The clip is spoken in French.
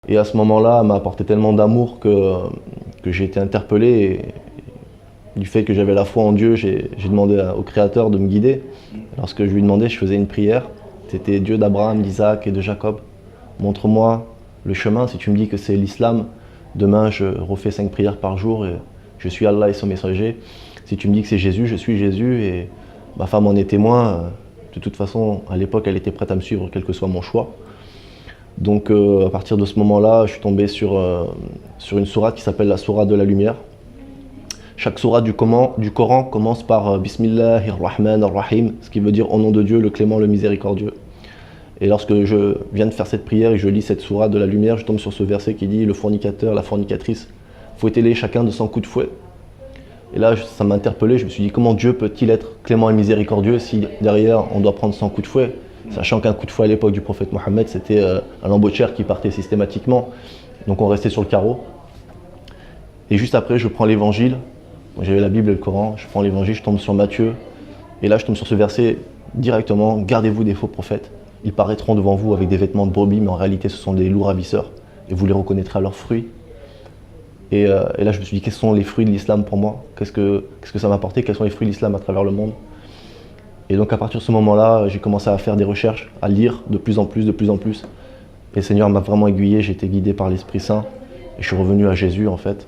Et à ce moment-là, elle m'a apporté tellement d'amour que j'ai été interpellé. Et du fait que j'avais la foi en Dieu, j'ai demandé au Créateur de me guider. Lorsque je lui demandais, je faisais une prière. C'était Dieu d'Abraham, d'Isaac et de Jacob. Montre-moi le chemin. Si tu me dis que c'est l'islam, demain je refais 5 prières par jour et je suis Allah et son messager. Si tu me dis que c'est Jésus, je suis Jésus et ma femme en est témoin. De toute façon, à l'époque, elle était prête à me suivre, quel que soit mon choix. Donc à partir de ce moment-là, je suis tombé sur une sourate qui s'appelle la sourate de la lumière. Chaque sourate du Coran commence par Bismillahir Rahmanir Rahim, ce qui veut dire au nom de Dieu, le clément, le miséricordieux. Et lorsque je viens de faire cette prière et je lis cette sourate de la lumière, je tombe sur ce verset qui dit « Le fornicateur, la fornicatrice, fouettez-les chacun de 100 coups de fouet ». Et là, ça m'a interpellé, je me suis dit comment Dieu peut-il être clément et miséricordieux si derrière on doit prendre 100 coups de fouet, sachant qu'un coup de fouet à l'époque du prophète Mohammed, c'était un lambeau qui partait systématiquement. Donc on restait sur le carreau. Et juste après, je prends l'évangile. J'avais la Bible et le Coran, je prends l'évangile, je tombe sur Matthieu. Et là, je tombe sur ce verset directement, gardez-vous des faux prophètes. Ils paraîtront devant vous avec des vêtements de brebis, mais en réalité, ce sont des loups ravisseurs. Et vous les reconnaîtrez à leurs fruits. Et là, je me suis dit, quels sont les fruits de l'islam pour moi? Qu'est-ce que ça m'a apporté? Quels sont les fruits de l'islam à travers le monde? Et donc, à partir de ce moment-là, j'ai commencé à faire des recherches, à lire de plus en plus, de plus en plus. Et le Seigneur m'a vraiment aiguillé, j'ai été guidé par l'Esprit Saint. Et je suis revenu à Jésus, en fait.